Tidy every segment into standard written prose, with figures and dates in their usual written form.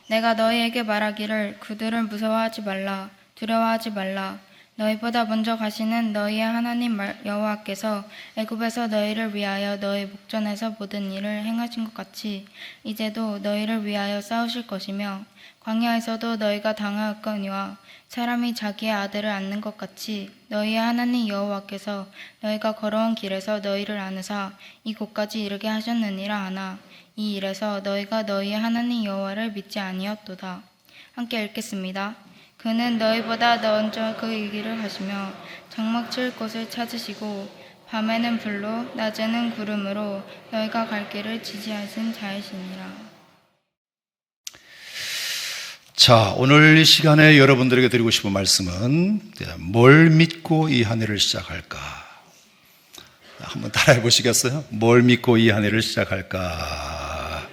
내가 너희에게 말하기를 그들을 무서워하지 말라, 두려워하지 말라. 너희보다 먼저 가시는 너희의 하나님 여호와께서 애굽에서 너희를 위하여 너희 목전에서 모든 일을 행하신 것 같이 이제도 너희를 위하여 싸우실 것이며, 광야에서도 너희가 당하였거니와 사람이 자기의 아들을 안는 것 같이 너희의 하나님 여호와께서 너희가 걸어온 길에서 너희를 안으사 이곳까지 이르게 하셨느니라 하나, 이 일에서 너희가 너희의 하나님 여호와를 믿지 아니었도다. 함께 읽겠습니다. 그는 너희보다 먼저 그 일을 하시며 장막칠 곳을 찾으시고 밤에는 불로 낮에는 구름으로 너희가 갈 길을 지지하신 자이시니라. 자, 오늘 이 시간에 여러분들에게 드리고 싶은 말씀은 뭘 믿고 이 한 해를 시작할까? 한번 따라해 보시겠어요? 뭘 믿고 이 한 해를 시작할까?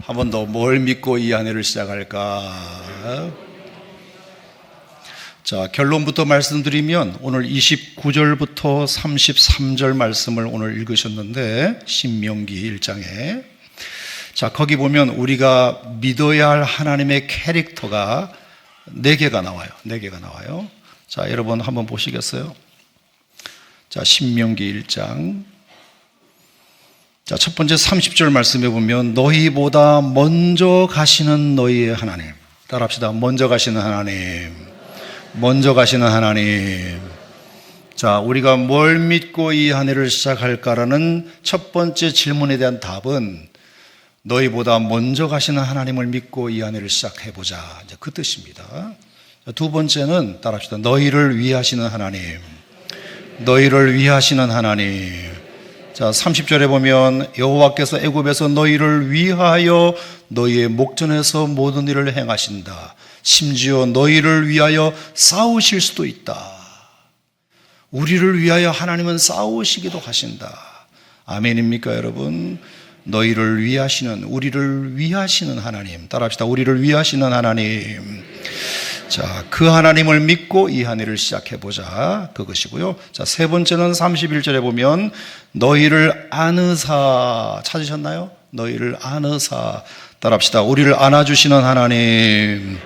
한 번 더, 뭘 믿고 이 한 해를 시작할까? 자, 결론부터 말씀드리면 오늘 29절부터 33절 말씀을 오늘 읽으셨는데, 신명기 1장에 자, 거기 보면 우리가 믿어야 할 하나님의 캐릭터가 4개가 나와요. 4개가 나와요. 자, 여러분 한번 보시겠어요? 자, 신명기 1장. 자, 첫 번째 30절 말씀해 보면 너희보다 먼저 가시는 너희의 하나님. 따라합시다. 먼저 가시는 하나님. 먼저 가시는 하나님. 자, 우리가 뭘 믿고 이 한 해를 시작할까라는 첫 번째 질문에 대한 답은 너희보다 먼저 가시는 하나님을 믿고 이 한 해를 시작해보자, 이제 그 뜻입니다. 두 번째는 따라합시다. 너희를 위하시는 하나님. 너희를 위하시는 하나님. 자, 30절에 보면 여호와께서 애굽에서 너희를 위하여 너희의 목전에서 모든 일을 행하신다. 심지어 너희를 위하여 싸우실 수도 있다. 우리를 위하여 하나님은 싸우시기도 하신다. 아멘입니까, 여러분? 너희를 위하시는, 우리를 위하시는 하나님. 따라합시다. 우리를 위하시는 하나님. 자, 그 하나님을 믿고 이 한 해를 시작해보자, 그것이고요. 자, 세 번째는 31절에 보면 너희를 안으사. 찾으셨나요? 너희를 안으사. 따라합시다. 우리를 안아주시는 하나님.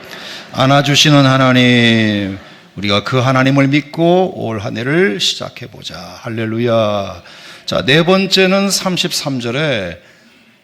안아주시는 하나님. 우리가 그 하나님을 믿고 올 한 해를 시작해보자. 할렐루야. 자, 네 번째는 33절에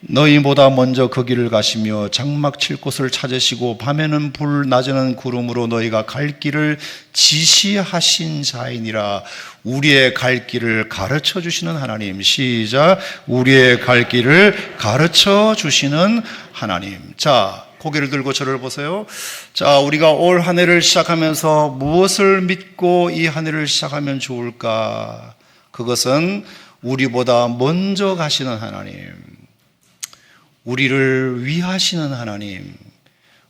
너희보다 먼저 그 길을 가시며 장막 칠 곳을 찾으시고 밤에는 불 낮에는 구름으로 너희가 갈 길을 지시하신 자이니라. 우리의 갈 길을 가르쳐 주시는 하나님. 시작. 우리의 갈 길을 가르쳐 주시는 하나님. 자, 고개를 들고 저를 보세요. 자, 우리가 올 한 해를 시작하면서 무엇을 믿고 이 한 해를 시작하면 좋을까? 그것은 우리보다 먼저 가시는 하나님, 우리를 위하시는 하나님,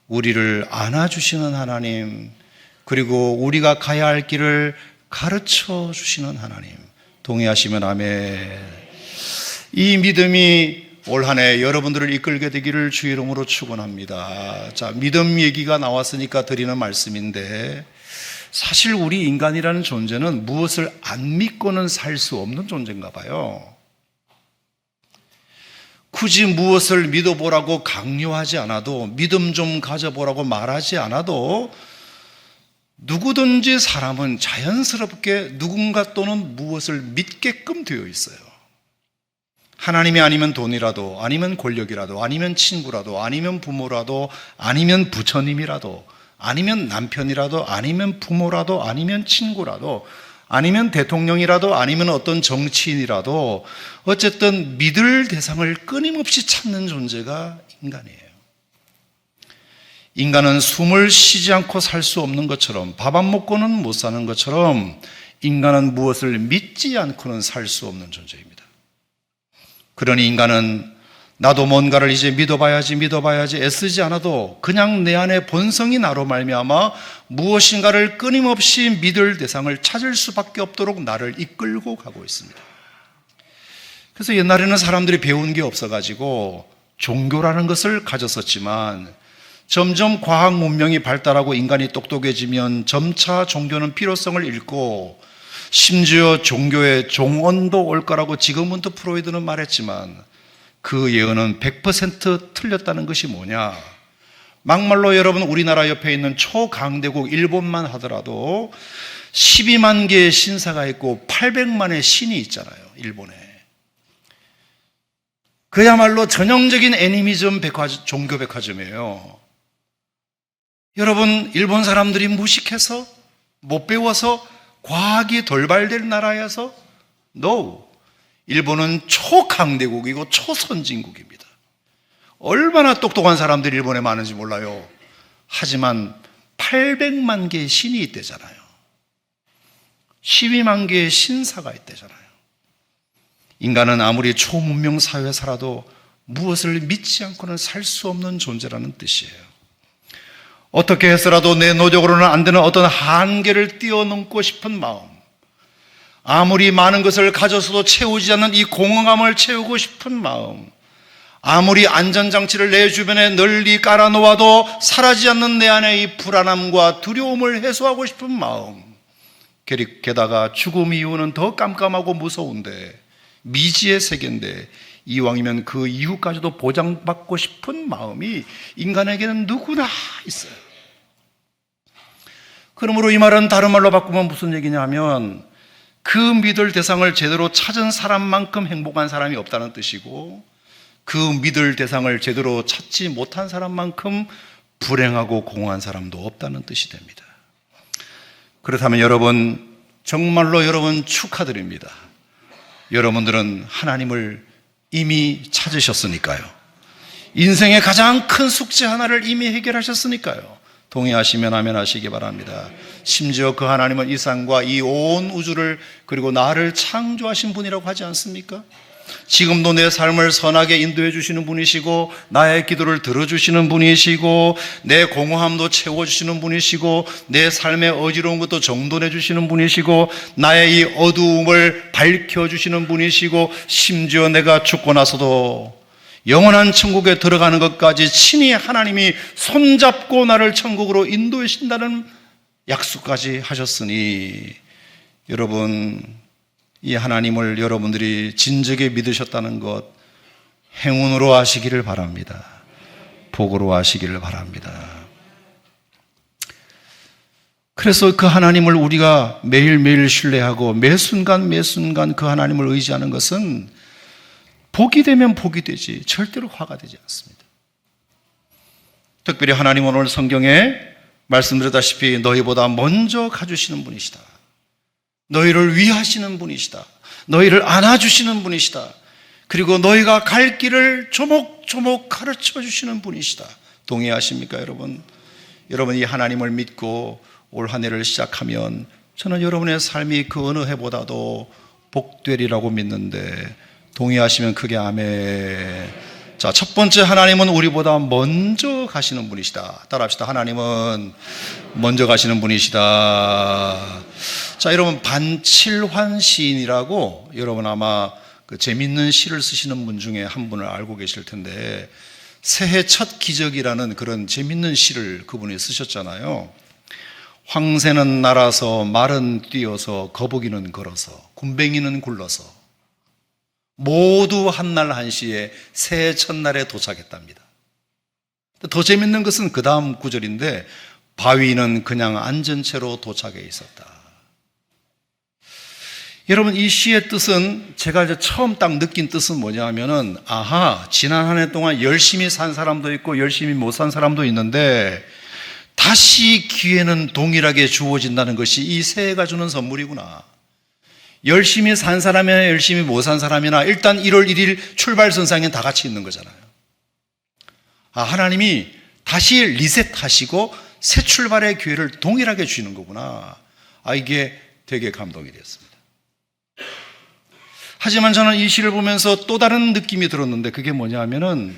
우리를 안아주시는 하나님, 그리고 우리가 가야 할 길을 가르쳐 주시는 하나님. 동의하시면 아멘. 이 믿음이 올 한 해 여러분들을 이끌게 되기를 주의 이름으로 축원합니다. 자, 믿음 얘기가 나왔으니까 드리는 말씀인데, 사실 우리 인간이라는 존재는 무엇을 안 믿고는 살 수 없는 존재인가 봐요. 굳이 무엇을 믿어보라고 강요하지 않아도, 믿음 좀 가져보라고 말하지 않아도 누구든지 사람은 자연스럽게 누군가 또는 무엇을 믿게끔 되어 있어요. 하나님이 아니면 돈이라도, 아니면 권력이라도, 아니면 친구라도, 아니면 부모라도, 아니면 부처님이라도, 아니면 남편이라도, 아니면 부모라도, 아니면 친구라도, 아니면 대통령이라도, 아니면 어떤 정치인이라도, 어쨌든 믿을 대상을 끊임없이 찾는 존재가 인간이에요. 인간은 숨을 쉬지 않고 살 수 없는 것처럼, 밥 안 먹고는 못 사는 것처럼 인간은 무엇을 믿지 않고는 살 수 없는 존재입니다. 그러니 인간은 나도 뭔가를 이제 믿어봐야지 애쓰지 않아도 그냥 내 안에 본성이 나로 말미암아 무엇인가를 끊임없이 믿을 대상을 찾을 수밖에 없도록 나를 이끌고 가고 있습니다. 그래서 옛날에는 사람들이 배운 게 없어가지고 종교라는 것을 가졌었지만, 점점 과학 문명이 발달하고 인간이 똑똑해지면 점차 종교는 필요성을 잃고, 심지어 종교의 종언도 올 거라고 지금은 또 프로이드는 말했지만 그 예언은 100% 틀렸다는 것이 뭐냐? 막말로 여러분 우리나라 옆에 있는 초강대국 일본만 하더라도 12만 개의 신사가 있고 800만의 신이 있잖아요. 일본에. 그야말로 전형적인 애니미즘 종교 백화점이에요. 여러분, 일본 사람들이 무식해서 못 배워서 과학이 돌발될 나라여서? No. 일본은 초강대국이고 초선진국입니다. 얼마나 똑똑한 사람들이 일본에 많은지 몰라요. 하지만 800만 개의 신이 있대잖아요. 12만 개의 신사가 있대잖아요. 인간은 아무리 초문명 사회에 살아도 무엇을 믿지 않고는 살 수 없는 존재라는 뜻이에요. 어떻게 해서라도 내 노력으로는 안 되는 어떤 한계를 뛰어넘고 싶은 마음, 아무리 많은 것을 가져서도 채우지 않는 이 공허감을 채우고 싶은 마음, 아무리 안전장치를 내 주변에 널리 깔아놓아도 사라지지 않는 내 안의 이 불안함과 두려움을 해소하고 싶은 마음, 게다가 죽음 이후는 더 깜깜하고 무서운데 미지의 세계인데 이왕이면 그 이후까지도 보장받고 싶은 마음이 인간에게는 누구나 있어요. 그러므로 이 말은 다른 말로 바꾸면 무슨 얘기냐면 그 믿을 대상을 제대로 찾은 사람만큼 행복한 사람이 없다는 뜻이고 그 믿을 대상을 제대로 찾지 못한 사람만큼 불행하고 공허한 사람도 없다는 뜻이 됩니다. 그렇다면 여러분, 정말로 여러분 축하드립니다. 여러분들은 하나님을 이미 찾으셨으니까요. 인생의 가장 큰 숙제 하나를 이미 해결하셨으니까요. 동의하시면 아멘 하시기 바랍니다. 심지어 그 하나님은 이 세상과 이 온 우주를 그리고 나를 창조하신 분이라고 하지 않습니까? 지금도 내 삶을 선하게 인도해 주시는 분이시고 나의 기도를 들어주시는 분이시고 내 공허함도 채워주시는 분이시고 내 삶의 어지러운 것도 정돈해 주시는 분이시고 나의 이 어두움을 밝혀주시는 분이시고 심지어 내가 죽고 나서도 영원한 천국에 들어가는 것까지 친히 하나님이 손잡고 나를 천국으로 인도해 주신다는 약속까지 하셨으니 여러분, 이 하나님을 여러분들이 진즉에 믿으셨다는 것 행운으로 하시기를 바랍니다. 복으로 하시기를 바랍니다. 그래서 그 하나님을 우리가 매일매일 신뢰하고 매 순간 그 하나님을 의지하는 것은 복이 되면 복이 되지 절대로 화가 되지 않습니다. 특별히 하나님은 오늘 성경에 말씀드렸다시피 너희보다 먼저 가주시는 분이시다. 너희를 위하시는 분이시다. 너희를 안아주시는 분이시다. 그리고 너희가 갈 길을 조목조목 가르쳐 주시는 분이시다. 동의하십니까, 여러분? 여러분, 이 하나님을 믿고 올 한 해를 시작하면 저는 여러분의 삶이 그 어느 해보다도 복되리라고 믿는데 동의하시면 크게 아멘. 자, 첫 번째, 하나님은 우리보다 먼저 가시는 분이시다. 따라합시다. 하나님은 먼저 가시는 분이시다. 자, 여러분, 반칠환 시인이라고 여러분 아마 그 재밌는 시를 쓰시는 분 중에 한 분을 알고 계실 텐데 새해 첫 기적이라는 그런 재밌는 시를 그분이 쓰셨잖아요. 황새는 날아서 말은 뛰어서 거북이는 걸어서 굼벵이는 굴러서 모두 한날 한시에 새해 첫날에 도착했답니다. 더 재밌는 것은 그 다음 구절인데 바위는 그냥 앉은 채로 도착해 있었다. 여러분, 이 시의 뜻은 제가 이제 처음 딱 느낀 뜻은 뭐냐 하면은 아하, 지난 한 해 동안 열심히 산 사람도 있고 열심히 못 산 사람도 있는데 다시 기회는 동일하게 주어진다는 것이 이 새해가 주는 선물이구나. 열심히 산 사람이나 열심히 못 산 사람이나 일단 1월 1일 출발선상에 다 같이 있는 거잖아요. 아, 하나님이 다시 리셋하시고 새 출발의 기회를 동일하게 주시는 거구나. 아, 이게 되게 감동이 되었습니다. 하지만 저는 이 시를 보면서 또 다른 느낌이 들었는데 그게 뭐냐 하면은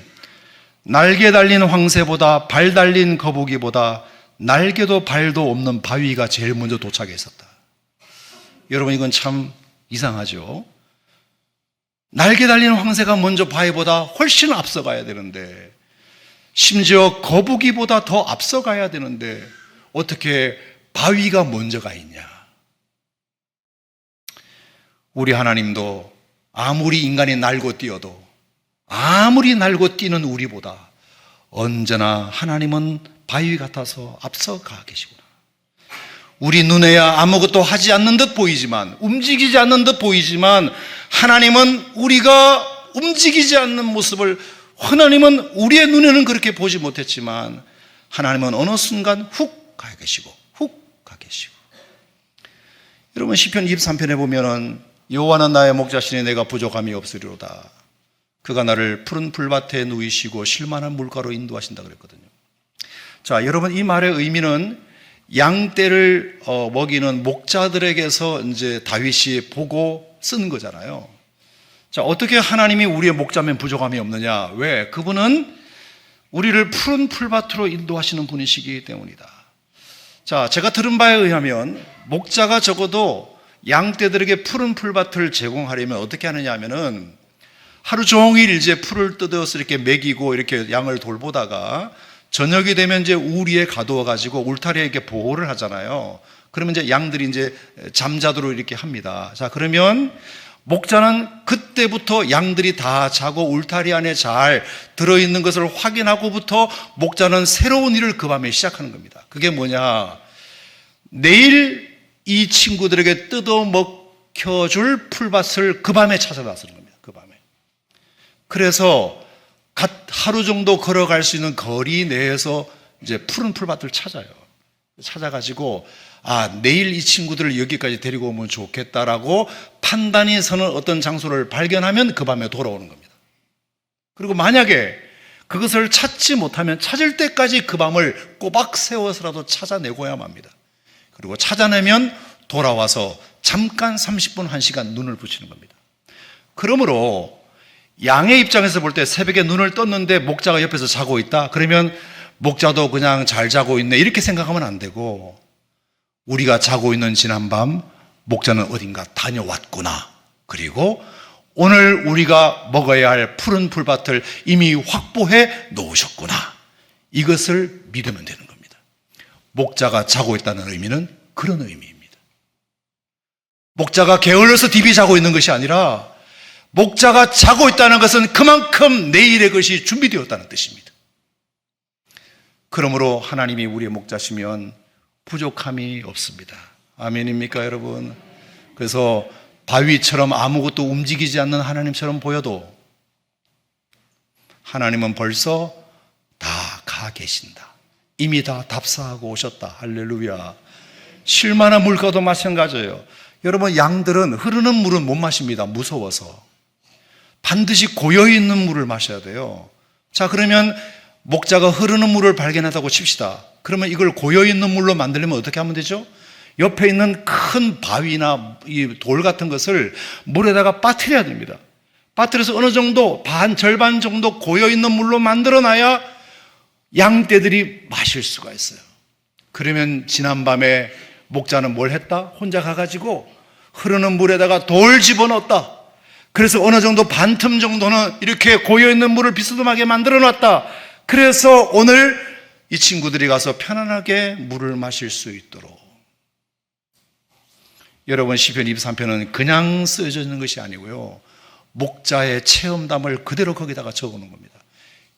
날개 달린 황새보다 발 달린 거북이보다 날개도 발도 없는 바위가 제일 먼저 도착해 있었다. 여러분, 이건 참 이상하죠? 날개 달린 황새가 먼저 바위보다 훨씬 앞서가야 되는데 심지어 거북이보다 더 앞서가야 되는데 어떻게 바위가 먼저 가 있냐? 우리 하나님도 아무리 인간이 날고 뛰어도 아무리 날고 뛰는 우리보다 언제나 하나님은 바위 같아서 앞서가 계시구나. 우리 눈에야 아무것도 하지 않는 듯 보이지만, 움직이지 않는 듯 보이지만, 하나님은 우리가 움직이지 않는 모습을, 하나님은 우리의 눈에는 그렇게 보지 못했지만 하나님은 어느 순간 훅 가 계시고 훅 가 계시고. 여러분 시편 23편에 보면은 여호와는 나의 목자시니 내가 부족함이 없으리로다. 그가 나를 푸른 풀밭에 누이시고 쉴만한 물가로 인도하신다 그랬거든요. 자, 여러분 이 말의 의미는 양떼를 먹이는 목자들에게서 이제 다윗이 보고 쓴 거잖아요. 자, 어떻게 하나님이 우리의 목자면 부족함이 없느냐? 왜? 그분은 우리를 푸른 풀밭으로 인도하시는 분이시기 때문이다. 자, 제가 들은 바에 의하면 목자가 적어도 양떼들에게 푸른 풀밭을 제공하려면 어떻게 하느냐 하면은 하루 종일 이제 풀을 뜯어서 이렇게 먹이고 이렇게 양을 돌보다가 저녁이 되면 이제 우리에 가두어 가지고 울타리에 이렇게 보호를 하잖아요. 그러면 이제 양들이 이제 잠자도록 이렇게 합니다. 자, 그러면 목자는 그때부터 양들이 다 자고 울타리 안에 잘 들어있는 것을 확인하고부터 목자는 새로운 일을 그 밤에 시작하는 겁니다. 그게 뭐냐? 내일 이 친구들에게 뜯어 먹혀줄 풀밭을 그 밤에 찾아 나서는 겁니다. 그 밤에. 그래서 하루 정도 걸어갈 수 있는 거리 내에서 이제 푸른 풀밭을 찾아요. 찾아가지고 내일 이 친구들을 여기까지 데리고 오면 좋겠다라고 판단이 서는 어떤 장소를 발견하면 그 밤에 돌아오는 겁니다. 그리고 만약에 그것을 찾지 못하면 찾을 때까지 그 밤을 꼬박 세워서라도 찾아내고야 합니다. 그리고 찾아내면 돌아와서 잠깐 30분, 1시간 눈을 붙이는 겁니다. 그러므로 양의 입장에서 볼 때 새벽에 눈을 떴는데 목자가 옆에서 자고 있다? 그러면 목자도 그냥 잘 자고 있네 이렇게 생각하면 안 되고, 우리가 자고 있는 지난밤 목자는 어딘가 다녀왔구나, 그리고 오늘 우리가 먹어야 할 푸른 풀밭을 이미 확보해 놓으셨구나, 이것을 믿으면 되는 겁니다. 목자가 자고 있다는 의미는 그런 의미입니다. 목자가 게을러서 디비 자고 있는 것이 아니라 목자가 자고 있다는 것은 그만큼 내일의 것이 준비되었다는 뜻입니다. 그러므로 하나님이 우리의 목자시면 부족함이 없습니다. 아멘입니까 여러분? 그래서 바위처럼 아무것도 움직이지 않는 하나님처럼 보여도 하나님은 벌써 다 가 계신다. 이미 다 답사하고 오셨다. 할렐루야. 쉴만한 물가도 마찬가지예요. 여러분 양들은 흐르는 물은 못 마십니다. 무서워서. 반드시 고여있는 물을 마셔야 돼요. 자, 그러면 목자가 흐르는 물을 발견하다고 칩시다. 그러면 이걸 고여있는 물로 만들려면 어떻게 하면 되죠? 옆에 있는 큰 바위나 이 돌 같은 것을 물에다가 빠뜨려야 됩니다. 빠뜨려서 어느 정도 절반 정도 고여있는 물로 만들어놔야 양떼들이 마실 수가 있어요. 그러면 지난밤에 목자는 뭘 했다? 혼자 가가지고 흐르는 물에다가 돌 집어넣었다. 그래서 어느 정도 반틈 정도는 이렇게 고여있는 물을 비스듬하게 만들어 놨다. 그래서 오늘 이 친구들이 가서 편안하게 물을 마실 수 있도록. 여러분 시편 23편은 그냥 쓰여져 있는 것이 아니고요, 목자의 체험담을 그대로 거기다가 적어놓은 겁니다.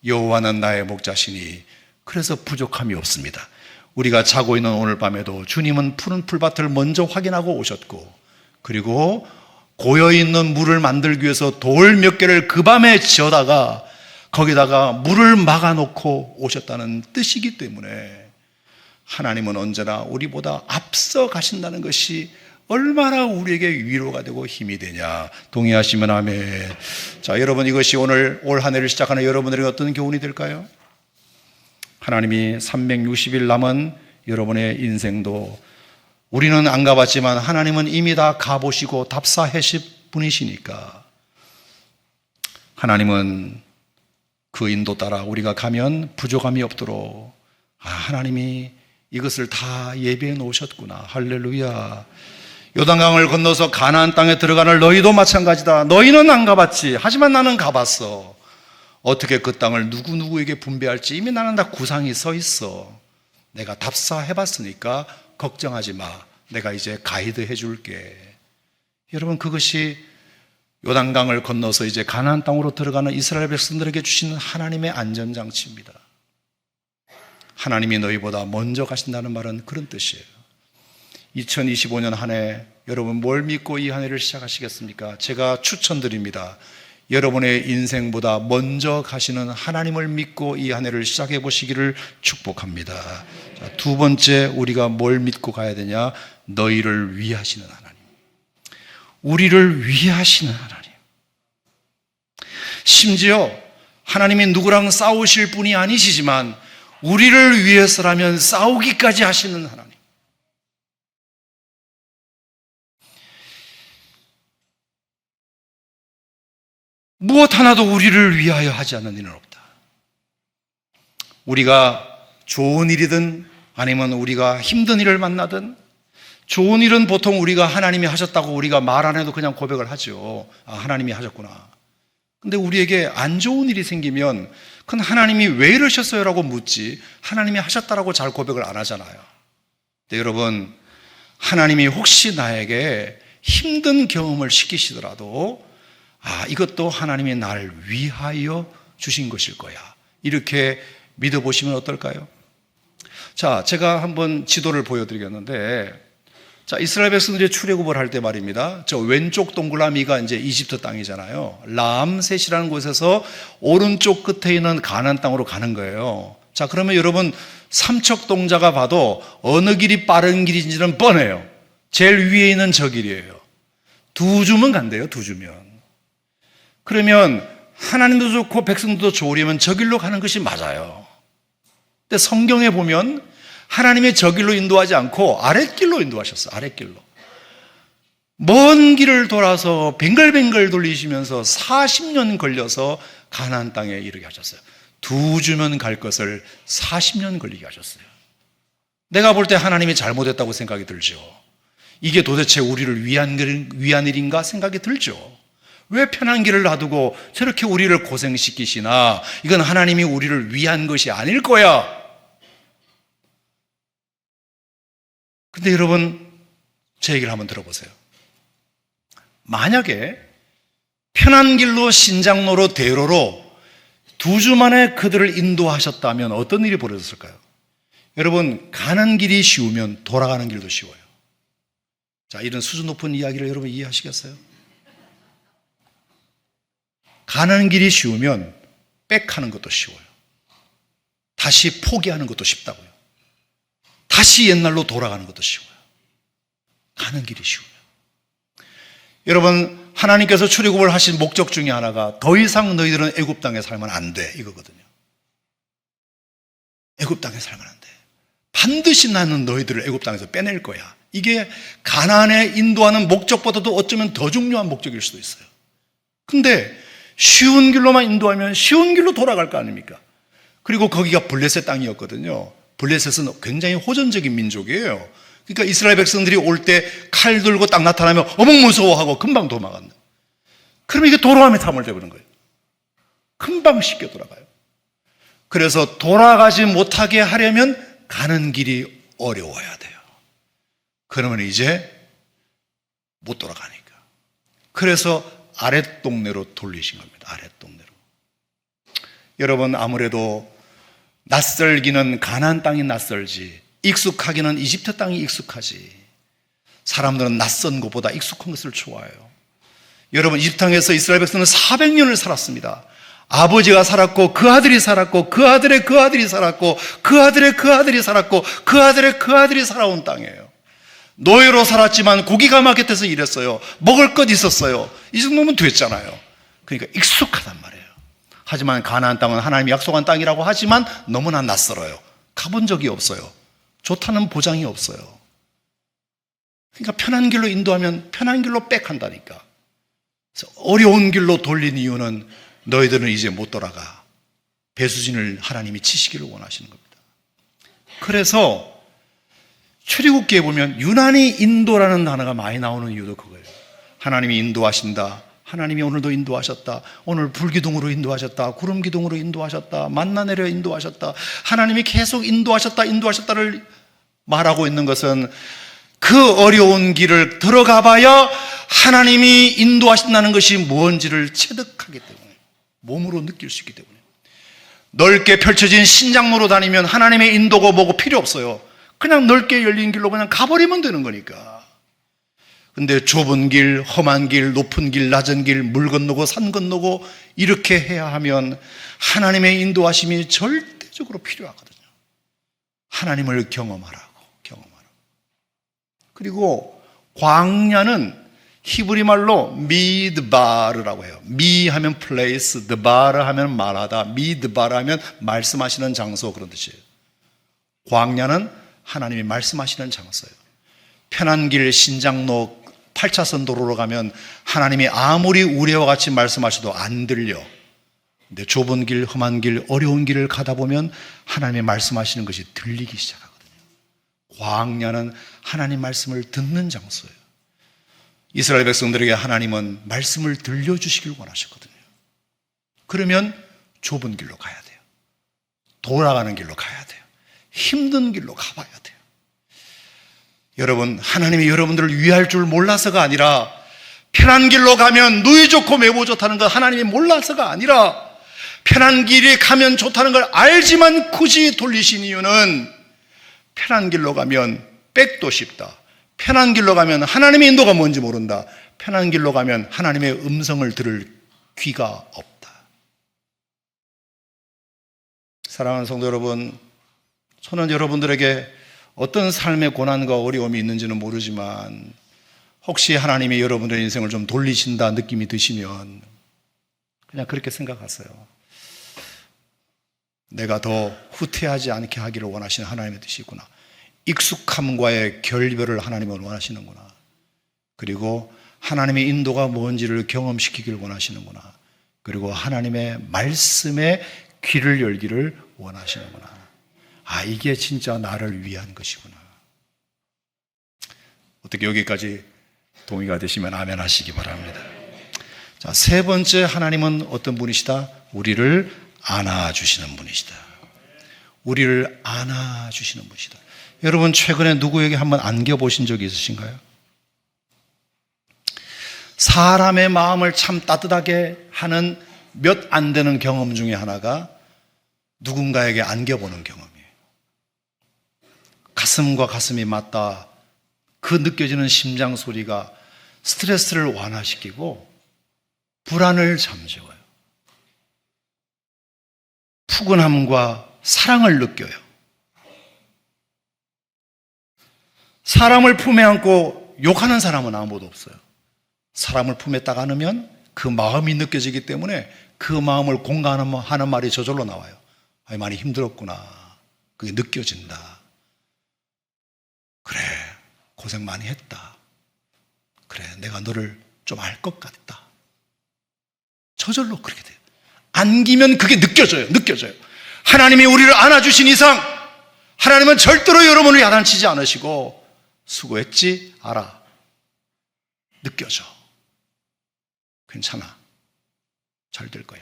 여호와는 나의 목자시니 그래서 부족함이 없습니다. 우리가 자고 있는 오늘 밤에도 주님은 푸른 풀밭을 먼저 확인하고 오셨고, 그리고 고여있는 물을 만들기 위해서 돌 몇 개를 그 밤에 지어다가 거기다가 물을 막아놓고 오셨다는 뜻이기 때문에 하나님은 언제나 우리보다 앞서 가신다는 것이 얼마나 우리에게 위로가 되고 힘이 되냐. 동의하시면 아멘. 자, 여러분 이것이 오늘 올 한 해를 시작하는 여러분들에게 어떤 교훈이 될까요? 하나님이 360일 남은 여러분의 인생도 우리는 안 가봤지만 하나님은 이미 다 가보시고 답사하실 분이시니까 하나님은 그 인도 따라 우리가 가면 부족함이 없도록 하나님이 이것을 다 예비해 놓으셨구나. 할렐루야. 요단강을 건너서 가나안 땅에 들어가는 너희도 마찬가지다. 너희는 안 가봤지. 하지만 나는 가봤어. 어떻게 그 땅을 누구누구에게 분배할지 이미 나는 다 구상이 서 있어. 내가 답사해봤으니까 걱정하지 마. 내가 이제 가이드 해줄게. 여러분 그것이 요단강을 건너서 이제 가나안 땅으로 들어가는 이스라엘 백성들에게 주시는 하나님의 안전장치입니다. 하나님이 너희보다 먼저 가신다는 말은 그런 뜻이에요. 2025년 한 해 여러분 뭘 믿고 이 한 해를 시작하시겠습니까? 제가 추천드립니다. 여러분의 인생보다 먼저 가시는 하나님을 믿고 이 한 해를 시작해 보시기를 축복합니다. 자, 두 번째, 우리가 뭘 믿고 가야 되냐? 너희를 위하시는 하나님. 우리를 위하시는 하나님. 심지어 하나님이 누구랑 싸우실 분이 아니시지만 우리를 위해서라면 싸우기까지 하시는 하나님. 무엇 하나도 우리를 위하여 하지 않는 일은 없다. 우리가 좋은 일이든 아니면 우리가 힘든 일을 만나든, 좋은 일은 보통 우리가 하나님이 하셨다고 우리가 말 안 해도 그냥 고백을 하죠. 아, 하나님이 하셨구나. 근데 우리에게 안 좋은 일이 생기면 그건 하나님이 왜 이러셨어요? 라고 묻지, 하나님이 하셨다라고 잘 고백을 안 하잖아요. 근데 여러분, 하나님이 혹시 나에게 힘든 경험을 시키시더라도 아, 이것도 하나님이 나를 위하여 주신 것일 거야, 이렇게 믿어보시면 어떨까요? 자, 제가 한번 지도를 보여드리겠는데, 자, 이스라엘 백성들이 출애굽을 할 때 말입니다. 저 왼쪽 동그라미가 이제 이집트 땅이잖아요. 람셋이라는 곳에서 오른쪽 끝에 있는 가나안 땅으로 가는 거예요. 자, 그러면 여러분 삼척 동자가 봐도 어느 길이 빠른 길인지는 뻔해요. 제일 위에 있는 저 길이에요. 두 주면 간대요, 두 주면. 그러면 하나님도 좋고 백성도 좋으려면 저 길로 가는 것이 맞아요. 근데 성경에 보면 하나님의 저 길로 인도하지 않고 아랫길로 인도하셨어요. 아랫길로. 먼 길을 돌아서 뱅글뱅글 돌리시면서 40년 걸려서 가나안 땅에 이르게 하셨어요. 두 주면 갈 것을 40년 걸리게 하셨어요. 내가 볼 때 하나님이 잘못했다고 생각이 들죠. 이게 도대체 우리를 위한 일인가 생각이 들죠. 왜 편한 길을 놔두고 저렇게 우리를 고생시키시나? 이건 하나님이 우리를 위한 것이 아닐 거야. 근데 여러분, 제 얘기를 한번 들어보세요. 만약에 편한 길로 신장로로 대로로 두 주 만에 그들을 인도하셨다면 어떤 일이 벌어졌을까요? 여러분, 가는 길이 쉬우면 돌아가는 길도 쉬워요. 자, 이런 수준 높은 이야기를 여러분 이해하시겠어요? 가는 길이 쉬우면 백하는 것도 쉬워요. 다시 포기하는 것도 쉽다고요. 다시 옛날로 돌아가는 것도 쉬워요. 가는 길이 쉬워요. 여러분, 하나님께서 출애굽을 하신 목적 중에 하나가 더 이상 너희들은 애굽 땅에 살면 안 돼, 이거거든요. 애굽 땅에 살면 안 돼. 반드시 나는 너희들을 애굽 땅에서 빼낼 거야. 이게 가나안에 인도하는 목적보다도 어쩌면 더 중요한 목적일 수도 있어요. 근데 쉬운 길로만 인도하면 쉬운 길로 돌아갈 거 아닙니까? 그리고 거기가 블레셋 땅이었거든요. 블레셋은 굉장히 호전적인 민족이에요. 그러니까 이스라엘 백성들이 올 때 칼 들고 딱 나타나면 어머 무서워하고 금방 도망간다. 그러면 이게 도로함에 탐을 대버린 거예요. 금방 쉽게 돌아가요. 그래서 돌아가지 못하게 하려면 가는 길이 어려워야 돼요. 그러면 이제 못 돌아가니까. 그래서 아랫동네로 돌리신 겁니다. 아랫동네로. 여러분, 아무래도 낯설기는 가나안 땅이 낯설지 익숙하기는 이집트 땅이 익숙하지. 사람들은 낯선 것보다 익숙한 것을 좋아해요. 여러분, 이집트 땅에서 이스라엘 백성은 400년을 살았습니다. 아버지가 살았고 그 아들이 살았고 그 아들의 그 아들이 살았고 그 아들의 그 아들이 살았고 그 아들의 그 아들이 살아온 땅이에요. 노예로 살았지만 고기가 마켓에서 일했어요. 먹을 것 있었어요. 이 정도면 됐잖아요. 그러니까 익숙하단 말이에요. 하지만 가나안 땅은 하나님이 약속한 땅이라고 하지만 너무나 낯설어요. 가본 적이 없어요. 좋다는 보장이 없어요. 그러니까 편한 길로 인도하면 편한 길로 백한다니까. 그래서 어려운 길로 돌린 이유는 너희들은 이제 못 돌아가. 배수진을 하나님이 치시기를 원하시는 겁니다. 그래서 출애굽기에 보면 유난히 인도라는 단어가 많이 나오는 이유도 그거예요. 하나님이 인도하신다. 하나님이 오늘도 인도하셨다. 오늘 불기둥으로 인도하셨다. 구름기둥으로 인도하셨다. 만나 내려 인도하셨다. 하나님이 계속 인도하셨다를 말하고 있는 것은 그 어려운 길을 들어가 봐야 하나님이 인도하신다는 것이 무엇인지를 체득하기 때문에, 몸으로 느낄 수 있기 때문에. 넓게 펼쳐진 신장로로 다니면 하나님의 인도가 뭐고 필요 없어요. 그냥 넓게 열린 길로 그냥 가버리면 되는 거니까. 근데 좁은 길, 험한 길, 높은 길, 낮은 길, 물 건너고 산 건너고 이렇게 해야 하면 하나님의 인도하심이 절대적으로 필요하거든요. 하나님을 경험하라고. 그리고 광야는 히브리 말로 미드바르라고 해요. 미 하면 place, 드바르 하면 말하다, 미드바르 하면 말씀하시는 장소, 그런 뜻이에요. 광야는 하나님이 말씀하시는 장소예요. 편한 길, 신장로, 8차선 도로로 가면 하나님이 아무리 우리와 같이 말씀하셔도 안 들려. 근데 좁은 길, 험한 길, 어려운 길을 가다 보면 하나님이 말씀하시는 것이 들리기 시작하거든요. 광야는 하나님 말씀을 듣는 장소예요. 이스라엘 백성들에게 하나님은 말씀을 들려주시길 원하셨거든요. 그러면 좁은 길로 가야 돼요. 돌아가는 길로 가야 돼요. 힘든 길로 가봐야 돼요. 여러분, 하나님이 여러분들을 위할 줄 몰라서가 아니라, 편한 길로 가면 누이 좋고 매우 좋다는 걸 하나님이 몰라서가 아니라, 편한 길에 가면 좋다는 걸 알지만 굳이 돌리신 이유는, 편한 길로 가면 백도 쉽다. 편한 길로 가면 하나님의 인도가 뭔지 모른다. 편한 길로 가면 하나님의 음성을 들을 귀가 없다. 사랑하는 성도 여러분, 저는 여러분들에게 어떤 삶의 고난과 어려움이 있는지는 모르지만 혹시 하나님이 여러분들의 인생을 좀 돌리신다 느낌이 드시면 그냥 그렇게 생각하세요. 내가 더 후퇴하지 않게 하기를 원하시는 하나님의 뜻이구나. 익숙함과의 결별을 하나님은 원하시는구나. 그리고 하나님의 인도가 뭔지를 경험시키기를 원하시는구나. 그리고 하나님의 말씀에 귀를 열기를 원하시는구나. 아, 이게 진짜 나를 위한 것이구나. 어떻게 여기까지 동의가 되시면 아멘 하시기 바랍니다. 자, 세 번째, 하나님은 어떤 분이시다? 우리를 안아주시는 분이시다. 우리를 안아주시는 분이시다. 여러분, 최근에 누구에게 한번 안겨보신 적이 있으신가요? 사람의 마음을 참 따뜻하게 하는 몇 안 되는 경험 중에 하나가 누군가에게 안겨보는 경험이에요. 가슴과 가슴이 맞닿아 그 느껴지는 심장 소리가 스트레스를 완화시키고 불안을 잠재워요. 푸근함과 사랑을 느껴요. 사람을 품에 안고 욕하는 사람은 아무도 없어요. 사람을 품에 딱 안으면 그 마음이 느껴지기 때문에 그 마음을 공감하는 말이 저절로 나와요. 아, 많이 힘들었구나. 그게 느껴진다. 그래, 고생 많이 했다. 그래, 내가 너를 좀 알 것 같다. 저절로 그렇게 돼요. 안기면 그게 느껴져요. 하나님이 우리를 안아주신 이상 하나님은 절대로 여러분을 야단치지 않으시고, 수고했지? 알아. 느껴져. 괜찮아. 잘 될 거야.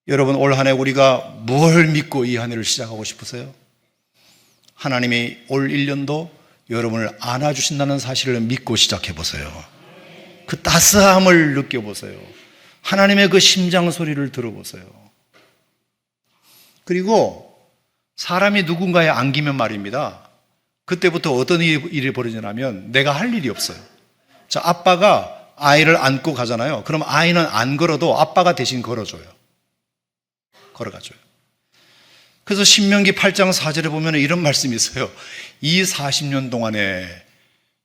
여러분, 올 한 해 우리가 뭘 믿고 이 한 해를 시작하고 싶으세요? 하나님이 올 1년도 여러분을 안아주신다는 사실을 믿고 시작해보세요. 그 따스함을 느껴보세요. 하나님의 그 심장 소리를 들어보세요. 그리고 사람이 누군가에 안기면 말입니다, 그때부터 어떤 일이 벌어지냐면 내가 할 일이 없어요. 자, 아빠가 아이를 안고 가잖아요. 그럼 아이는 안 걸어도 아빠가 대신 걸어가줘요. 그래서 신명기 8장 4절에 보면 이런 말씀이 있어요. 이 40년 동안에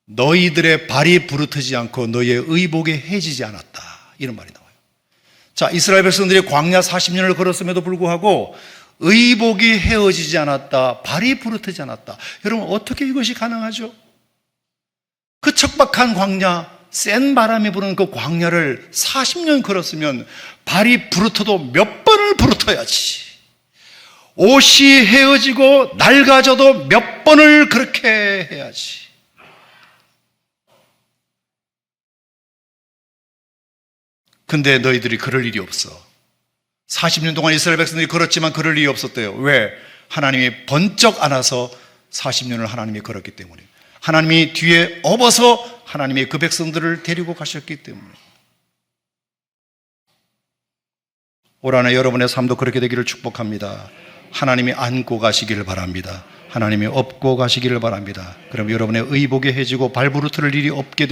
너희들의 발이 부르트지 않고 너희의 의복이 해지지 않았다. 이런 말이 나와요. 자, 이스라엘 백성들이 광야 40년을 걸었음에도 불구하고 의복이 헤어지지 않았다. 발이 부르트지 않았다. 여러분, 어떻게 이것이 가능하죠? 그 척박한 광야, 센 바람이 부는 그 광야를 40년 걸었으면 발이 부르터도 몇 번을 부르터야지. 옷이 헤어지고 낡아져도 몇 번을 그렇게 해야지. 근데 너희들이 그럴 일이 없어. 40년 동안 이스라엘 백성들이 걸었지만 그럴 일이 없었대요. 왜? 하나님이 번쩍 안아서 40년을 하나님이 걸었기 때문에. 하나님이 뒤에 업어서 하나님이 그 백성들을 데리고 가셨기 때문에. 올 한해 여러분의 삶도 그렇게 되기를 축복합니다. 하나님이 안고 가시기를 바랍니다. 하나님이 업고 가시기를 바랍니다. 그럼 여러분의 의복이 해지고 발부르트를 일이 없게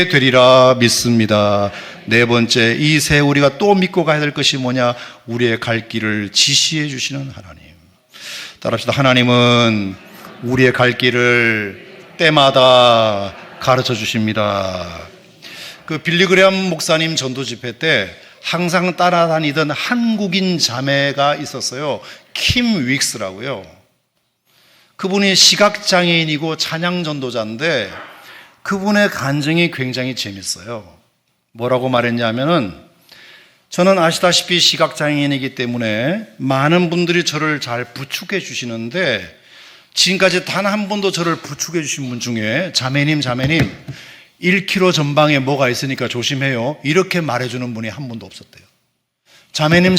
되리라 믿습니다. 네 번째, 이 새 우리가 또 믿고 가야 될 것이 뭐냐? 우리의 갈 길을 지시해 주시는 하나님. 따라합시다. 하나님은 우리의 갈 길을 때마다 가르쳐 주십니다. 그 빌리그레암 목사님 전도 집회 때 항상 따라다니던 한국인 자매가 있었어요. 킴 윅스라고요. 그분이 시각장애인이고 찬양 전도자인데 그분의 간증이 굉장히 재밌어요. 뭐라고 말했냐면은, 저는 아시다시피 시각장애인이기 때문에 많은 분들이 저를 잘 부축해 주시는데 지금까지 단 한 번도 저를 부축해 주신 분 중에 자매님 1km 전방에 뭐가 있으니까 조심해요, 이렇게 말해주는 분이 한 번도 없었대요. 자매님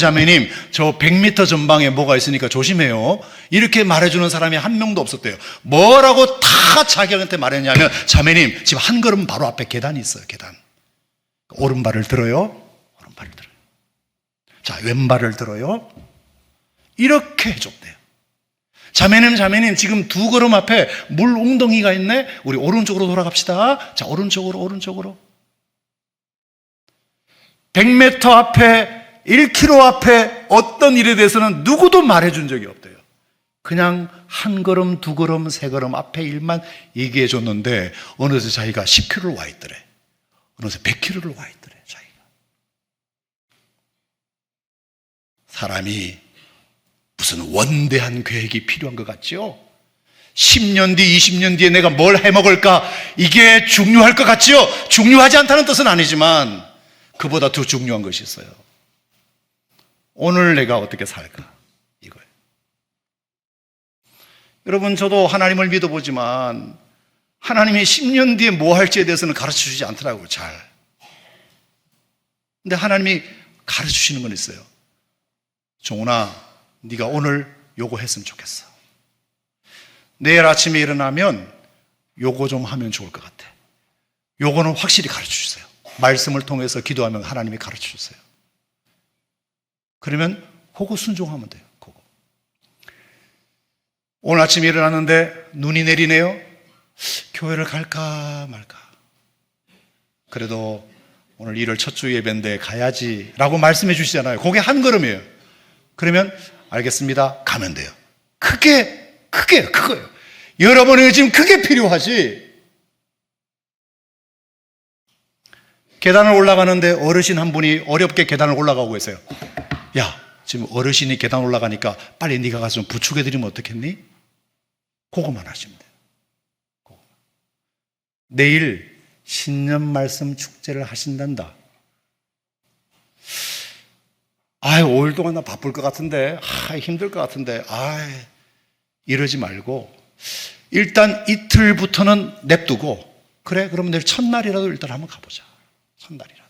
저 100m 전방에 뭐가 있으니까 조심해요, 이렇게 말해주는 사람이 한 명도 없었대요. 뭐라고 다 자기한테 말했냐면, 자매님 지금 한 걸음 바로 앞에 계단이 있어요. 계단. 오른발을 들어요. 자, 왼발을 들어요. 이렇게 해줬대요. 자매님 지금 2걸음 앞에 물 웅덩이가 있네. 우리 오른쪽으로 돌아갑시다. 자, 오른쪽으로 100m 앞에, 1km 앞에 어떤 일에 대해서는 누구도 말해준 적이 없대요. 그냥 1걸음, 2걸음, 3걸음 앞에 일만 얘기해 줬는데 어느새 자기가 10km를 와 있더래. 어느새 100km를 와 있더래. 자기가. 사람이 무슨 원대한 계획이 필요한 것 같죠? 10년 뒤, 20년 뒤에 내가 뭘 해먹을까? 이게 중요할 것 같죠? 중요하지 않다는 뜻은 아니지만 그보다 더 중요한 것이 있어요. 오늘 내가 어떻게 살까? 이거예요. 여러분, 저도 하나님을 믿어보지만 하나님이 10년 뒤에 뭐 할지에 대해서는 가르쳐 주지 않더라고요, 잘. 근데 하나님이 가르쳐 주시는 건 있어요. 종훈아, 네가 오늘 요거 했으면 좋겠어. 내일 아침에 일어나면 요거 좀 하면 좋을 것 같아. 요거는 확실히 가르쳐 주세요. 말씀을 통해서 기도하면 하나님이 가르쳐 주세요. 그러면 그거 순종하면 돼요. 그거. 오늘 아침에 일어났는데 눈이 내리네요. 교회를 갈까 말까. 그래도 오늘 1월 첫 주 예배인데 가야지 라고 말씀해 주시잖아요. 그게 한 걸음이에요. 그러면 알겠습니다, 가면 돼요. 그거예요. 여러분이 지금 그게 필요하지. 계단을 올라가는데 어르신 한 분이 어렵게 계단을 올라가고 계세요. 야, 지금 어르신이 계단 올라가니까 빨리 네가 가서 좀 부축해드리면 어떻겠니? 그거만 하시면 돼요. 내일 신년 말씀 축제를 하신단다. 5일 동안 나 바쁠 것 같은데, 힘들 것 같은데, 이러지 말고 일단 이틀부터는 냅두고, 그래, 그러면 내일 첫날이라도 일단 한번 가보자. 첫날이라도.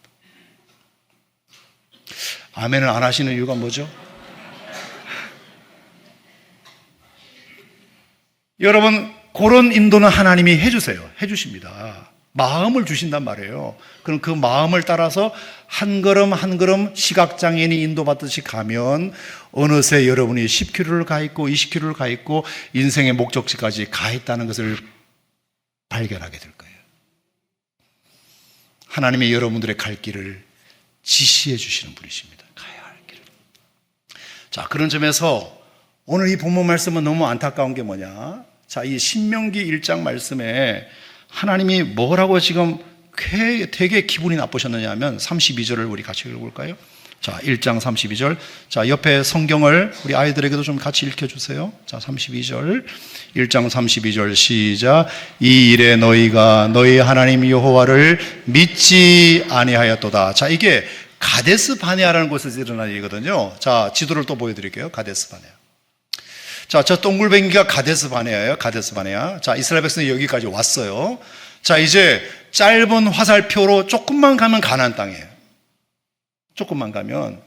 아멘을 안 하시는 이유가 뭐죠? 여러분, 그런 인도는 하나님이 해주십니다. 마음을 주신단 말이에요. 그럼 그 마음을 따라서 한 걸음 한 걸음 시각장애인이 인도받듯이 가면 어느새 여러분이 10km를 가 있고 20km를 가 있고 인생의 목적지까지 가 있다는 것을 발견하게 될 거예요. 하나님이 여러분들의 갈 길을 지시해 주시는 분이십니다. 가야 할 길을. 자, 그런 점에서 오늘 이 본문 말씀은 너무 안타까운 게 뭐냐? 자, 이 신명기 1장 말씀에 하나님이 뭐라고 지금 되게 기분이 나쁘셨느냐 하면 32절을 우리 같이 읽어볼까요? 자, 1장 32절. 자, 옆에 성경을 우리 아이들에게도 좀 같이 읽혀주세요. 자, 32절. 1장 32절 시작. 이 일에 너희가 너희 하나님 여호와를 믿지 아니하였도다. 자, 이게 가데스 바네아라는 곳에서 일어난 일이거든요. 자, 지도를 또 보여드릴게요. 가데스 바네아. 자, 저 동글뱅이가 가데스 바네아예요. 가데스 바네아. 자, 이스라엘 백성이 여기까지 왔어요. 자, 이제 짧은 화살표로 조금만 가면 가나안 땅이에요. 조금만 가면.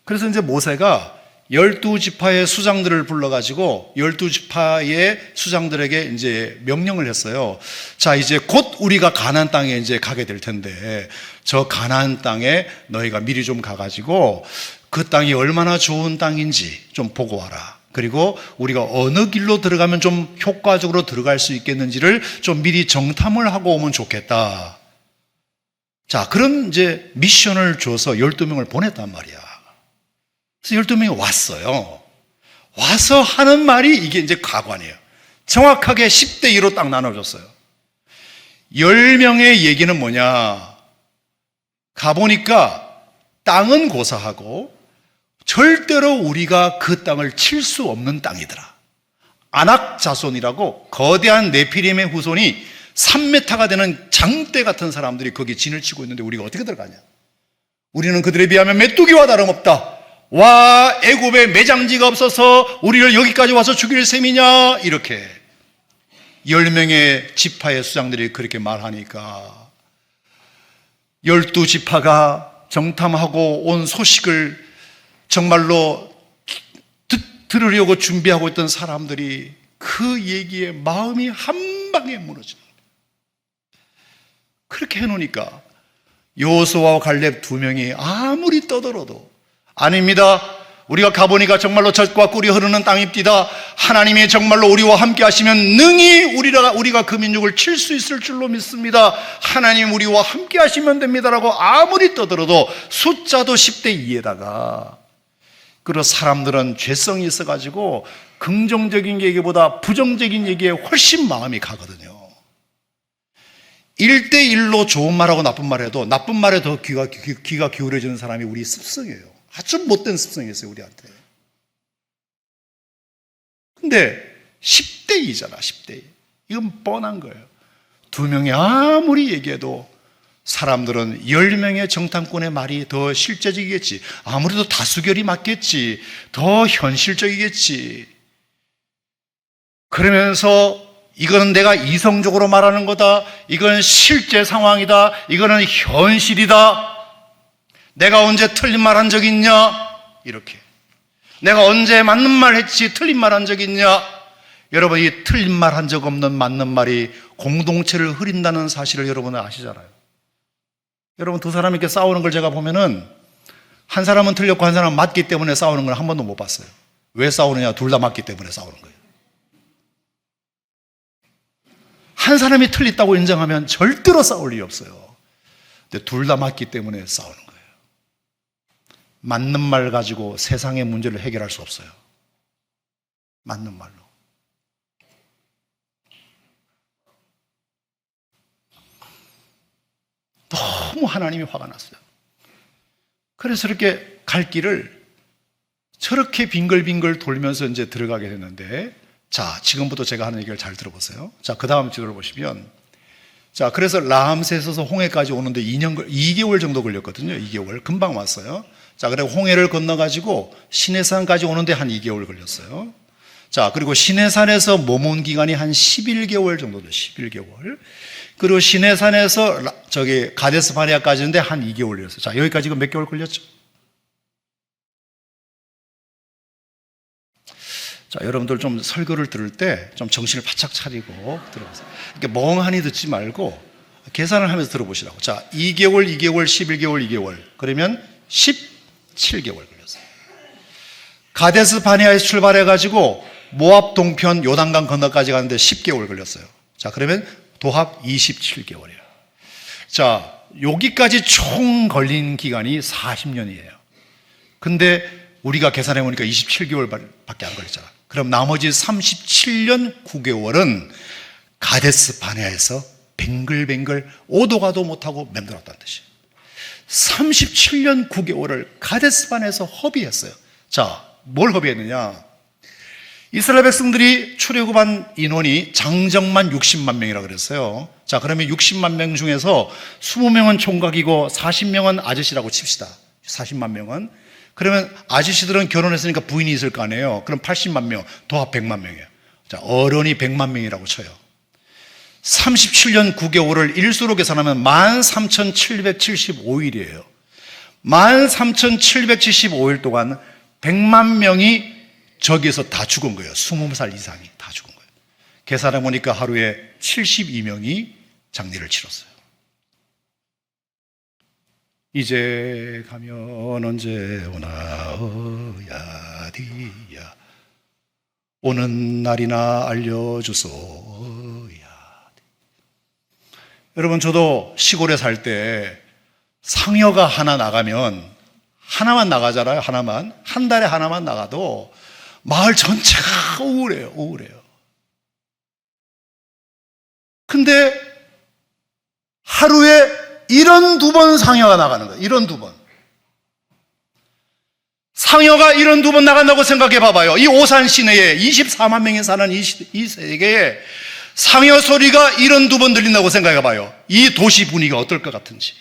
그래서 이제 모세가 12지파의 수장들을 불러가지고 12지파의 수장들에게 이제 명령을 했어요. 자, 이제 곧 우리가 가나안 땅에 이제 가게 될 텐데 저 가나안 땅에 너희가 미리 좀 가가지고 그 땅이 얼마나 좋은 땅인지 좀 보고 와라. 그리고 우리가 어느 길로 들어가면 좀 효과적으로 들어갈 수 있겠는지를 좀 미리 정탐을 하고 오면 좋겠다. 자, 그런 이제 미션을 줘서 12명을 보냈단 말이야. 그래서 12명이 왔어요. 와서 하는 말이 이게 이제 가관이에요. 정확하게 10대 2로 딱 나눠줬어요. 10명의 얘기는 뭐냐? 가보니까 땅은 고사하고 절대로 우리가 그 땅을 칠 수 없는 땅이더라. 아낙 자손이라고 거대한 네피림의 후손이 3m가 되는 장대 같은 사람들이 거기 진을 치고 있는데 우리가 어떻게 들어가냐? 우리는 그들에 비하면 메뚜기와 다름없다. 와, 애굽에 매장지가 없어서 우리를 여기까지 와서 죽일 셈이냐? 이렇게 10명의 지파의 수장들이 그렇게 말하니까 12지파가 정탐하고 온 소식을 정말로 들으려고 준비하고 있던 사람들이 그 얘기에 마음이 한 방에 무너집니다. 그렇게 해놓으니까 여호수아와 갈렙 2명이 아무리 떠들어도 아닙니다. 우리가 가보니까 정말로 젖과 꿀이 흐르는 땅입니다. 하나님이 정말로 우리와 함께 하시면 능히 우리가 그 민족을 칠 수 있을 줄로 믿습니다. 하나님 우리와 함께 하시면 됩니다라고 아무리 떠들어도 숫자도 10대 2에다가 그리고 사람들은 죄성이 있어가지고 긍정적인 얘기보다 부정적인 얘기에 훨씬 마음이 가거든요. 1대1로 좋은 말하고 나쁜 말해도 나쁜 말에 더 귀가 기울여지는 사람이 우리 습성이에요. 아주 못된 습성이 있어요, 우리한테. 근데 10대2잖아, 10대2. 이건 뻔한 거예요. 2명이 아무리 얘기해도 사람들은 10명의 정탐꾼의 말이 더 실제적이겠지. 아무래도 다수결이 맞겠지. 더 현실적이겠지. 그러면서 이거는 내가 이성적으로 말하는 거다. 이건 실제 상황이다. 이거는 현실이다. 내가 언제 틀린 말 한 적 있냐? 이렇게. 내가 언제 맞는 말 했지 틀린 말 한 적 있냐? 여러분, 이 틀린 말 한 적 없는 맞는 말이 공동체를 흐린다는 사실을 여러분은 아시잖아요. 여러분, 두 사람이 이렇게 싸우는 걸 제가 보면은 한 사람은 틀렸고 한 사람은 맞기 때문에 싸우는 걸 한 번도 못 봤어요. 왜 싸우느냐? 둘 다 맞기 때문에 싸우는 거예요. 한 사람이 틀렸다고 인정하면 절대로 싸울 일이 없어요. 근데 둘 다 맞기 때문에 싸우는 거예요. 맞는 말 가지고 세상의 문제를 해결할 수 없어요. 맞는 말로. 너무 하나님이 화가 났어요. 그래서 이렇게 갈 길을 저렇게 빙글빙글 돌면서 이제 들어가게 됐는데, 자, 지금부터 제가 하는 얘기를 잘 들어보세요. 자, 그 다음 지도를 보시면, 자, 그래서 라암셋에서 홍해까지 오는데 2개월 정도 걸렸거든요. 2개월. 금방 왔어요. 자, 그리고 홍해를 건너가지고 시내산까지 오는데 한 2개월 걸렸어요. 자, 그리고 시내산에서 머문 기간이 한 11개월 정도 돼요. 11개월. 그리고 시내산에서 가데스 바네아까지 오는데 한 2개월 걸렸어요. 자, 여기까지 몇 개월 걸렸죠? 자, 여러분들 좀 설교를 들을 때 좀 정신을 바짝 차리고 들어보세요. 이렇게 멍하니 듣지 말고 계산을 하면서 들어보시라고. 자, 2개월, 2개월, 11개월, 2개월. 그러면 17개월 걸렸어요. 가데스 바네아에서 출발해가지고 모압 동편 요단강 건너까지 가는데 10개월 걸렸어요. 자, 그러면 도합 27개월이에요. 자, 여기까지 총 걸린 기간이 40년이에요. 근데 우리가 계산해 보니까 27개월밖에 안 걸렸잖아. 그럼 나머지 37년 9개월은 가데스 바네아에서 뱅글뱅글 오도 가도 못하고 맴돌았다는 뜻이에요. 37년 9개월을 가데스 바네아에서 허비했어요. 자, 뭘 허비했느냐? 이스라엘 백성들이 출애굽한 인원이 장정만 60만 명이라고 그랬어요. 자, 그러면 60만 명 중에서 20명은 총각이고 40명은 아저씨라고 칩시다. 40만 명은. 그러면 아저씨들은 결혼했으니까 부인이 있을 거 아니에요. 그럼 80만 명, 도합 100만 명이에요. 자, 어른이 100만 명이라고 쳐요. 37년 9개월을 일수로 계산하면 13,775일이에요. 13,775일 동안 100만 명이 저기에서 다 죽은 거예요. 20살 이상이 다 죽은 거예요. 계산해 보니까 하루에 72명이 장례를 치렀어요. 이제 가면 언제 오나 어야디야 오는 날이나 알려주소야. 여러분, 저도 시골에 살 때 상여가 하나 나가면 하나만 나가잖아요. 하나만. 한 달에 하나만 나가도 마을 전체가 우울해요. 우울해요. 근데 하루에 72번 상여가 나가는 거예요. 72번. 상여가 72번 나간다고 생각해 봐봐요. 이 오산 시내에 24만 명이 사는 이 세계에 상여 소리가 72번 들린다고 생각해 봐요. 이 도시 분위기가 어떨 것 같은지.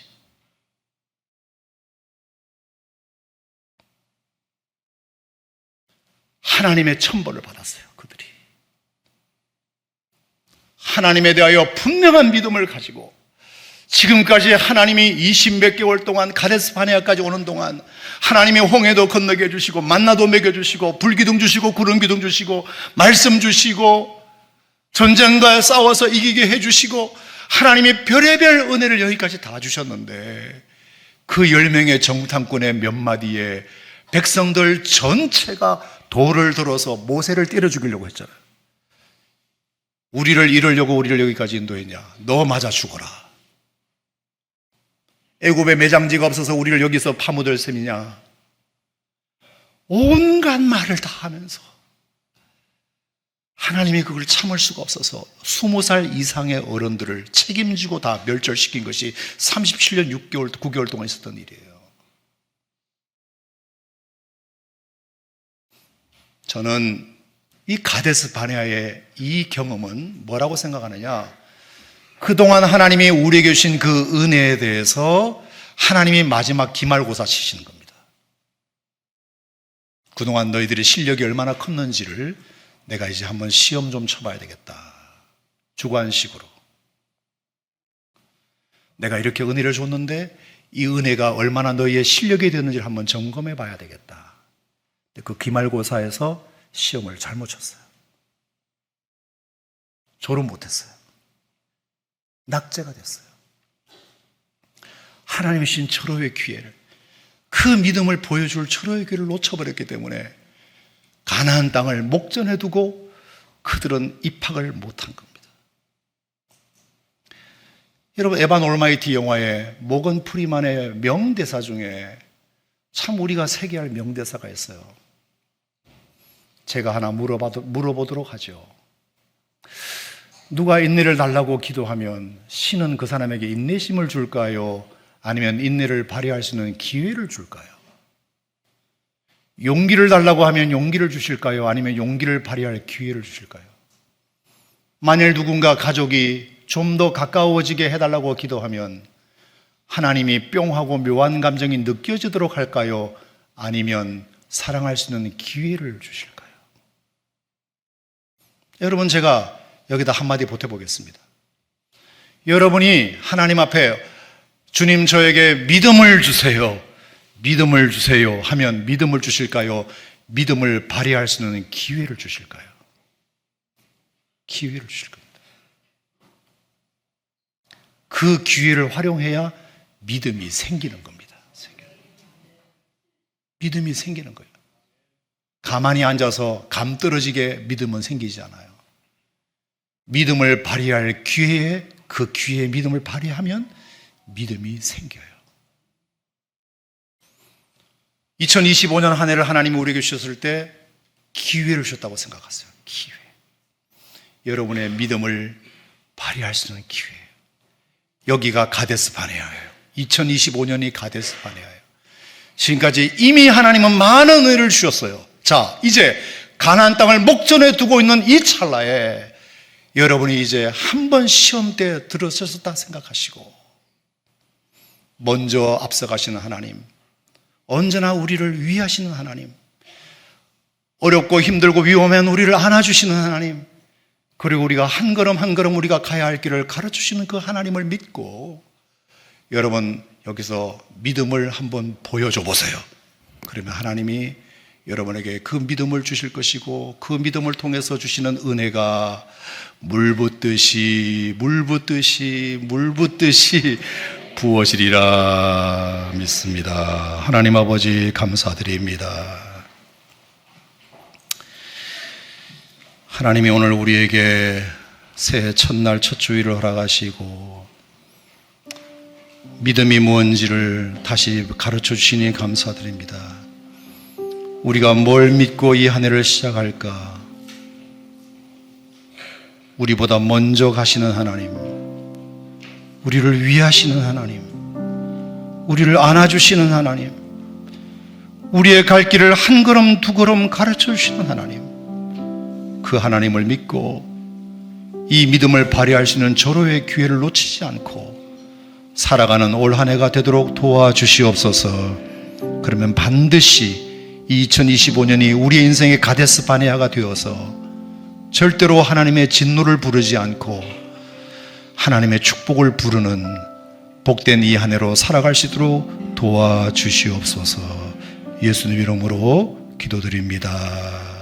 하나님의 천벌을 받았어요. 그들이 하나님에 대하여 분명한 믿음을 가지고 지금까지 하나님이 20몇 개월 동안 가데스 바네아까지 오는 동안 하나님이 홍해도 건너게 해주시고 만나도 먹여주시고 불기둥 주시고 구름기둥 주시고 말씀 주시고 전쟁과 싸워서 이기게 해주시고 하나님이 별의별 은혜를 여기까지 다 주셨는데 그 10명의 정탐꾼의 몇 마디에 백성들 전체가 돌을 들어서 모세를 때려 죽이려고 했잖아요. 우리를 이루려고 우리를 여기까지 인도했냐? 너 맞아 죽어라. 애굽에 매장지가 없어서 우리를 여기서 파묻을 셈이냐? 온갖 말을 다 하면서 하나님이 그걸 참을 수가 없어서 20살 이상의 어른들을 책임지고 다 멸절시킨 것이 37년 6개월, 9개월 동안 있었던 일이에요. 저는 이 가데스 바네아의 이 경험은 뭐라고 생각하느냐? 그동안 하나님이 우리에게 주신 그 은혜에 대해서 하나님이 마지막 기말고사 치시는 겁니다. 그동안 너희들의 실력이 얼마나 컸는지를 내가 이제 한번 시험 좀 쳐봐야 되겠다. 주관식으로. 내가 이렇게 은혜를 줬는데 이 은혜가 얼마나 너희의 실력이 되는지를 한번 점검해 봐야 되겠다. 그 기말고사에서 시험을 잘못 쳤어요. 졸업 못했어요. 낙제가 됐어요. 하나님이 주신 철호의 기회를, 그 믿음을 보여줄 철호의 기회를 놓쳐버렸기 때문에 가나안 땅을 목전에 두고 그들은 입학을 못한 겁니다. 여러분, 에반 올마이티 영화의 모건 프리만의 명대사 중에 참 우리가 새겨야 할 명대사가 있어요. 제가 하나 물어보도록 하죠. 누가 인내를 달라고 기도하면 신은 그 사람에게 인내심을 줄까요? 아니면 인내를 발휘할 수 있는 기회를 줄까요? 용기를 달라고 하면 용기를 주실까요? 아니면 용기를 발휘할 기회를 주실까요? 만일 누군가 가족이 좀 더 가까워지게 해달라고 기도하면 하나님이 뿅하고 묘한 감정이 느껴지도록 할까요? 아니면 사랑할 수 있는 기회를 주실까요? 여러분, 제가 여기다 한마디 보태보겠습니다. 여러분이 하나님 앞에 주님 저에게 믿음을 주세요, 믿음을 주세요 하면 믿음을 주실까요? 믿음을 발휘할 수 있는 기회를 주실까요? 기회를 주실 겁니다. 그 기회를 활용해야 믿음이 생기는 겁니다. 믿음이 생기는 거예요. 가만히 앉아서 감 떨어지게 믿음은 생기지 않아요. 믿음을 발휘할 기회에 그 기회에 믿음을 발휘하면 믿음이 생겨요. 2025년 한 해를 하나님이 우리에게 주셨을 때 기회를 주셨다고 생각하세요. 기회. 여러분의 믿음을 발휘할 수 있는 기회예요. 여기가 가데스 바네아예요. 2025년이 가데스 바네아예요. 지금까지 이미 하나님은 많은 은혜를 주셨어요. 자, 이제 가나안 땅을 목전에 두고 있는 이 찰나에 여러분이 이제 한 번 시험대에 들어섰다 생각하시고 먼저 앞서가시는 하나님, 언제나 우리를 위하시는 하나님, 어렵고 힘들고 위험한 우리를 안아주시는 하나님, 그리고 우리가 한 걸음 한 걸음 우리가 가야 할 길을 가르쳐주시는 그 하나님을 믿고 여러분 여기서 믿음을 한번 보여줘 보세요. 그러면 하나님이 여러분에게 그 믿음을 주실 것이고 그 믿음을 통해서 주시는 은혜가 물 붓듯이 부어지리라 믿습니다. 하나님 아버지 감사드립니다. 하나님이 오늘 우리에게 새해 첫날 첫 주일을 허락하시고 믿음이 뭔지를 다시 가르쳐 주시니 감사드립니다. 우리가 뭘 믿고 이 한 해를 시작할까? 우리보다 먼저 가시는 하나님, 우리를 위하시는 하나님, 우리를 안아주시는 하나님, 우리의 갈 길을 한 걸음 두 걸음 가르쳐 주시는 하나님, 그 하나님을 믿고 이 믿음을 발휘할 수 있는 절호의 기회를 놓치지 않고 살아가는 올 한 해가 되도록 도와주시옵소서. 그러면 반드시 2025년이 우리의 인생의 가데스 바네아가 되어서 절대로 하나님의 진노를 부르지 않고 하나님의 축복을 부르는 복된 이 한 해로 살아갈 수 있도록 도와주시옵소서. 예수님 이름으로 기도드립니다.